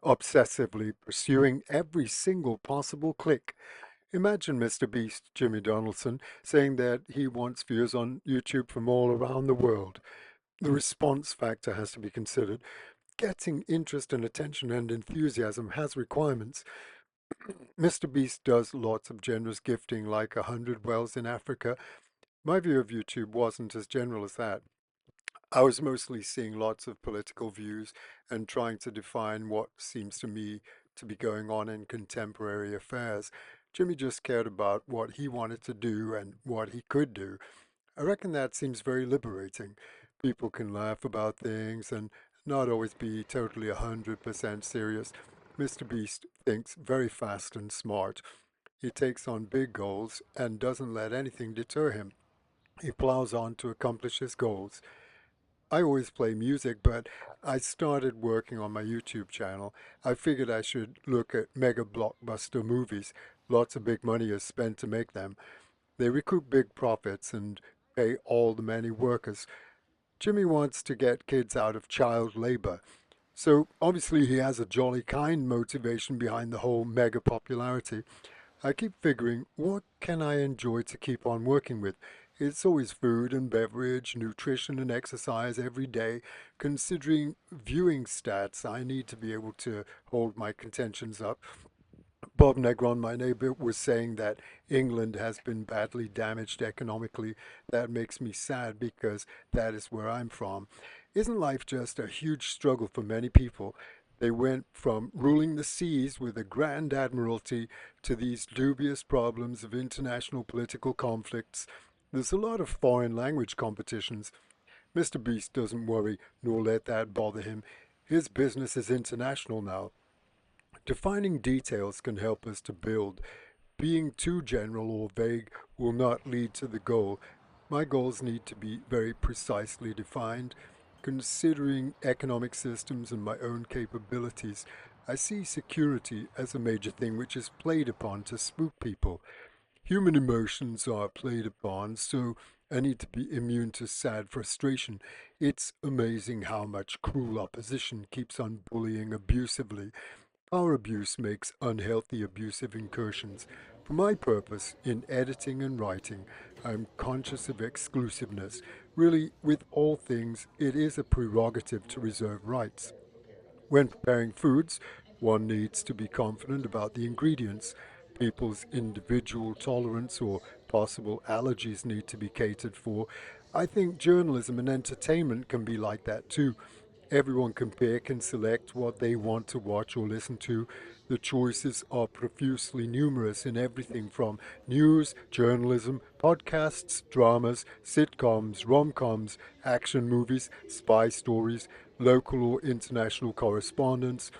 obsessively pursuing every single possible click. Imagine Mr. Beast Jimmy Donaldson saying that he wants viewers on YouTube from all around the world. The response factor has to be considered. Getting interest and attention and enthusiasm has requirements. Mr. Beast does lots of generous gifting, like 100 wells in Africa. My view of YouTube wasn't as general as that. I was mostly seeing lots of political views and trying to define what seems to me to be going on in contemporary affairs. Jimmy just cared about what he wanted to do and what he could do. I reckon that seems very liberating. People can laugh about things and not always be totally 100% serious. Mr. Beast thinks very fast and smart. He takes on big goals and doesn't let anything deter him. He plows on to accomplish his goals. I always play music, but I started working on my YouTube channel. I figured I should look at mega blockbuster movies. Lots of big money is spent to make them. They recoup big profits and pay all the many workers. Jimmy wants to get kids out of child labor. So obviously he has a jolly kind motivation behind the whole mega popularity. I keep figuring, what can I enjoy to keep on working with? It's always food and beverage, nutrition and exercise every day. Considering viewing stats, I need to be able to hold my contentions up. Bob Negron, my neighbor, was saying that England has been badly damaged economically. That makes me sad because that is where I'm from. Isn't life just a huge struggle for many people? They went from ruling the seas with a grand admiralty to these dubious problems of international political conflicts. There's a lot of foreign language competitions. Mr. Beast doesn't worry nor let that bother him. His business is international now. Defining details can help us to build. Being too general or vague will not lead to the goal. My goals need to be very precisely defined. Considering economic systems and my own capabilities, I see security as a major thing which is played upon to spook people. Human emotions are played upon, so I need to be immune to sad frustration. It's amazing how much cruel opposition keeps on bullying abusively. Power abuse makes unhealthy abusive incursions. For my purpose in editing and writing, I'm conscious of exclusiveness. Really, with all things, it is a prerogative to reserve rights. When preparing foods, one needs to be confident about the ingredients. People's individual tolerance or possible allergies need to be catered for. I think journalism and entertainment can be like that too. Everyone can pick and select what they want to watch or listen to. The choices are profusely numerous in everything from news, journalism, podcasts, dramas, sitcoms, rom-coms, action movies, spy stories, local or international correspondence,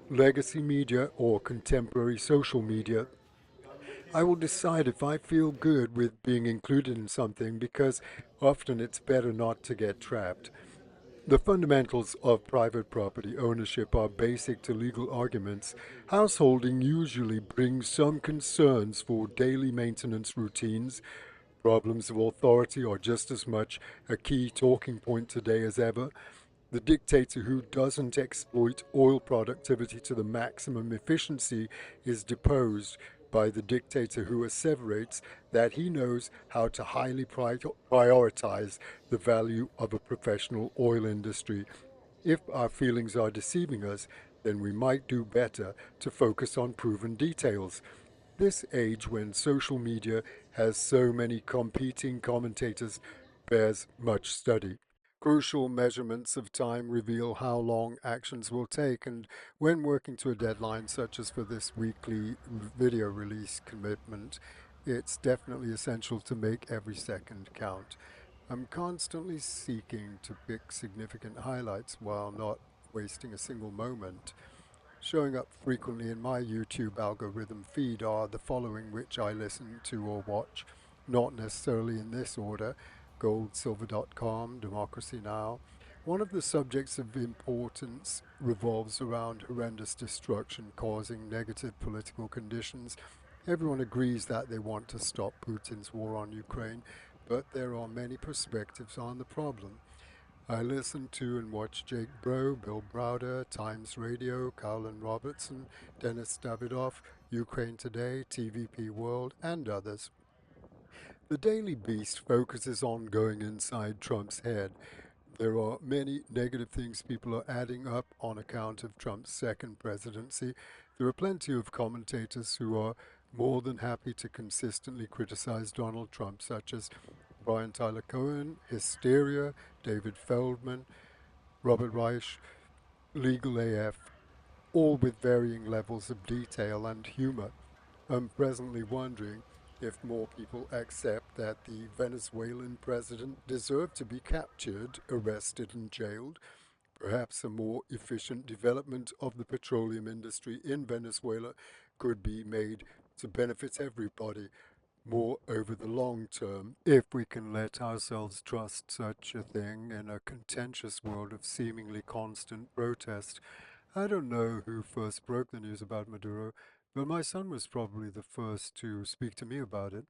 legacy media or contemporary social media. I will decide if I feel good with being included in something because often it's better not to get trapped. The fundamentals of private property ownership are basic to legal arguments. Householding usually brings some concerns for daily maintenance routines. Problems of authority are just as much a key talking point today as ever. The dictator who doesn't exploit oil productivity to the maximum efficiency is deposed by the dictator who asseverates that he knows how to highly prioritize the value of a professional oil industry. If our feelings are deceiving us, then we might do better to focus on proven details. This age when social media has so many competing commentators bears much study. Crucial measurements of time reveal how long actions will take, and when working to a deadline, such as for this weekly video release commitment, it's definitely essential to make every second count. I'm constantly seeking to pick significant highlights while not wasting a single moment. Showing up frequently in my YouTube algorithm feed are the following which I listen to or watch, not necessarily in this order: goldsilver.com, Democracy Now! One of the subjects of importance revolves around horrendous destruction causing negative political conditions. Everyone agrees that they want to stop Putin's war on Ukraine, but there are many perspectives on the problem. I listen to and watch Jake Bro, Bill Browder, Times Radio, Carlin Robertson, Dennis Davidoff, Ukraine Today, TVP World, and others. The Daily Beast focuses on going inside Trump's head. There are many negative things people are adding up on account of Trump's second presidency. There are plenty of commentators who are more than happy to consistently criticize Donald Trump, such as Brian Tyler Cohen, Hysteria, David Feldman, Robert Reich, Legal AF, all with varying levels of detail and humor. I'm presently wondering if more people accept that the Venezuelan president deserved to be captured, arrested, and jailed. Perhaps a more efficient development of the petroleum industry in Venezuela could be made to benefit everybody more over the long term, if we can let ourselves trust such a thing in a contentious world of seemingly constant protest. I don't know who first broke the news about Maduro, but my son was probably the first to speak to me about it.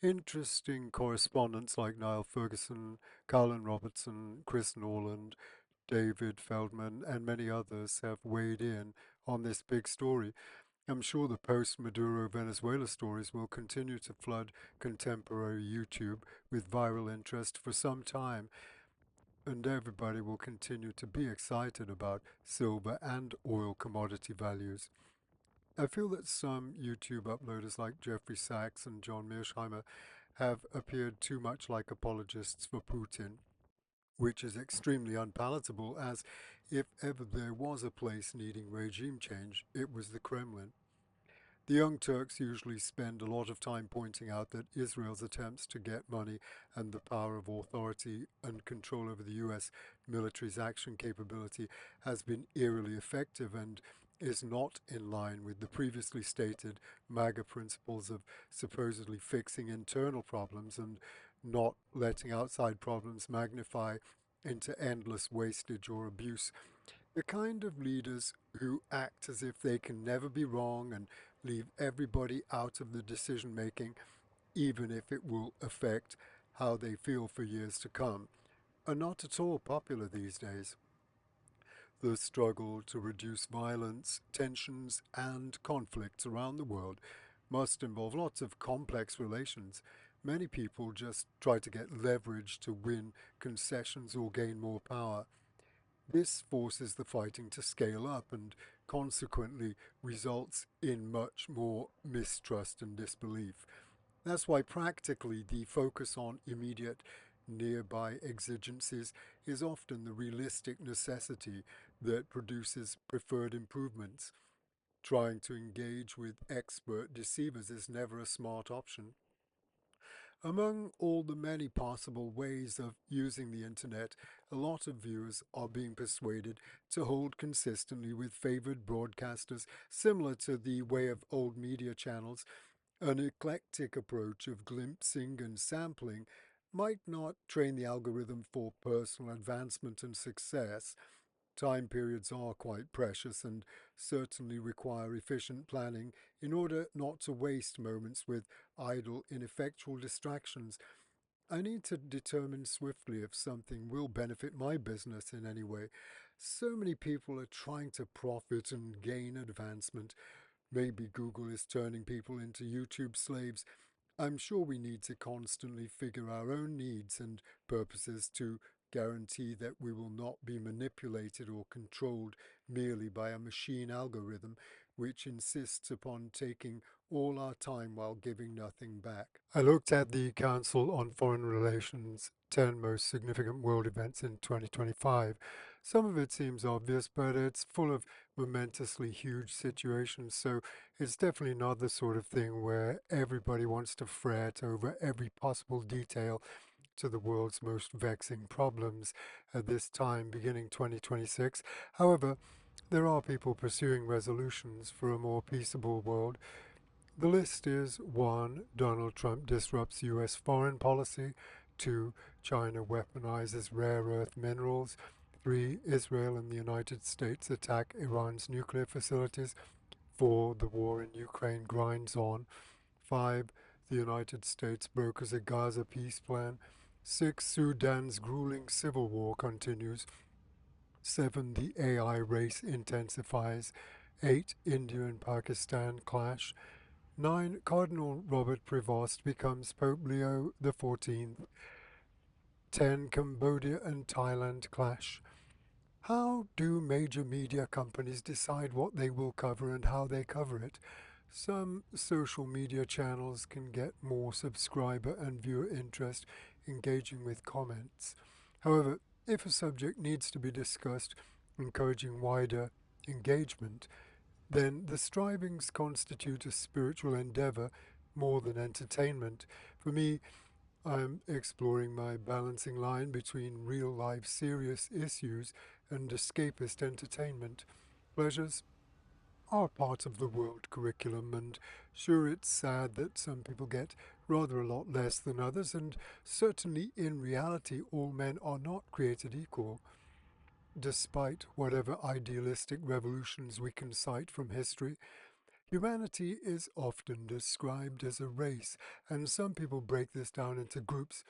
Interesting correspondents like Niall Ferguson, Carlin Robertson, Chris Norland, David Feldman, and many others have weighed in on this big story. I'm sure the post-Maduro Venezuela stories will continue to flood contemporary YouTube with viral interest for some time, and everybody will continue to be excited about silver and oil commodity values. I feel that some YouTube uploaders like Jeffrey Sachs and John Mearsheimer have appeared too much like apologists for Putin, which is extremely unpalatable, as if ever there was a place needing regime change, it was the Kremlin. The Young Turks usually spend a lot of time pointing out that Israel's attempts to get money and the power of authority and control over the US military's action capability has been eerily effective and is not in line with the previously stated MAGA principles of supposedly fixing internal problems and not letting outside problems magnify into endless wastage or abuse. The kind of leaders who act as if they can never be wrong and leave everybody out of the decision making, even if it will affect how they feel for years to come, are not at all popular these days. The struggle to reduce violence, tensions, and conflicts around the world must involve lots of complex relations. Many people just try to get leverage to win concessions or gain more power. This forces the fighting to scale up and consequently results in much more mistrust and disbelief. That's why practically the focus on immediate nearby exigencies is often the realistic necessity that produces preferred improvements. Trying to engage with expert deceivers is never a smart option. Among all the many possible ways of using the internet, a lot of viewers are being persuaded to hold consistently with favored broadcasters, similar to the way of old media channels. An eclectic approach of glimpsing and sampling might not train the algorithm for personal advancement and success. Time periods are quite precious and certainly require efficient planning in order not to waste moments with idle, ineffectual distractions. I need to determine swiftly if something will benefit my business in any way. So many people are trying to profit and gain advancement. Maybe Google is turning people into YouTube slaves. I'm sure we need to constantly figure our own needs and purposes to guarantee that we will not be manipulated or controlled merely by a machine algorithm which insists upon taking all our time while giving nothing back. I looked at the Council on Foreign Relations 10 most significant world events in 2025. Some of it seems obvious, but it's full of momentously huge situations, so it's definitely not the sort of thing where everybody wants to fret over every possible detail to the world's most vexing problems at this time, beginning 2026. However, there are people pursuing resolutions for a more peaceable world. The list is 1. Donald Trump disrupts U.S. foreign policy. 2. China weaponizes rare earth minerals. 3. Israel and the United States attack Iran's nuclear facilities. 4. The war in Ukraine grinds on. 5. The United States brokers a Gaza peace plan. 6. Sudan's grueling civil war continues. 7. The AI race intensifies. 8. India and Pakistan clash. 9. Cardinal Robert Prevost becomes Pope Leo XIV. 10. Cambodia and Thailand clash. How do major media companies decide what they will cover and how they cover it? Some social media channels can get more subscriber and viewer interest engaging with comments. However, if a subject needs to be discussed, encouraging wider engagement, then the strivings constitute a spiritual endeavor more than entertainment. For me, I'm exploring my balancing line between real life serious issues and escapist entertainment. Pleasures are part of the world curriculum, and sure, it's sad that some people get rather a lot less than others, and certainly in reality, all men are not created equal. Despite whatever idealistic revolutions we can cite from history, humanity is often described as a race, and some people break this down into groups.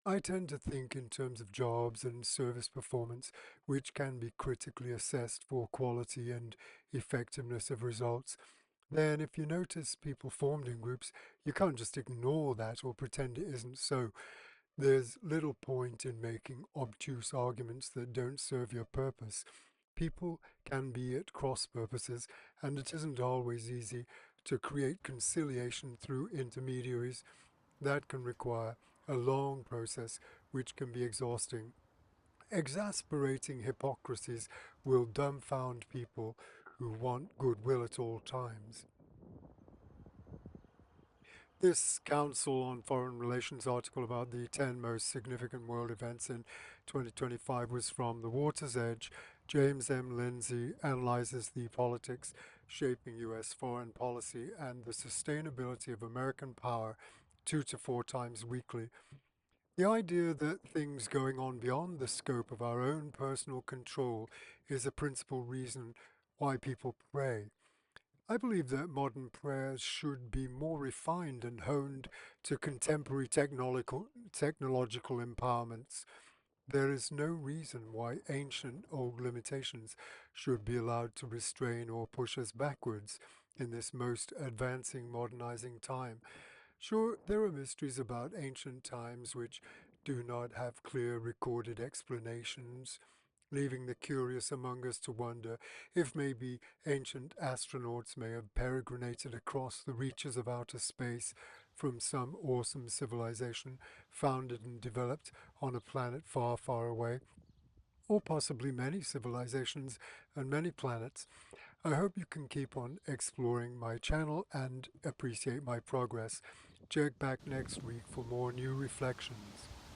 I tend to think in terms of jobs and service performance, which can be critically assessed for quality and effectiveness of results. Then, if you notice people formed in groups, you can't just ignore that or pretend it isn't so. There's little point in making obtuse arguments that don't serve your purpose. People can be at cross purposes, and it isn't always easy to create conciliation through intermediaries. That can require a long process, which can be exhausting. Exasperating hypocrisies will dumbfound people who want goodwill at all times. This Council on Foreign Relations article about the 10 most significant world events in 2025 was from The Water's Edge. James M. Lindsay analyzes the politics shaping U.S. foreign policy and the sustainability of American power 2 to 4 times weekly. The idea that things going on beyond the scope of our own personal control is a principal reason why people pray. I believe that modern prayers should be more refined and honed to contemporary technological empowerments. There is no reason why ancient old limitations should be allowed to restrain or push us backwards in this most advancing modernizing time. Sure, there are mysteries about ancient times which do not have clear recorded explanations, leaving the curious among us to wonder if maybe ancient astronauts may have peregrinated across the reaches of outer space from some awesome civilization founded and developed on a planet far, far away, or possibly many civilizations and many planets. I hope you can keep on exploring my channel and appreciate my progress. Check back next week for more new reflections.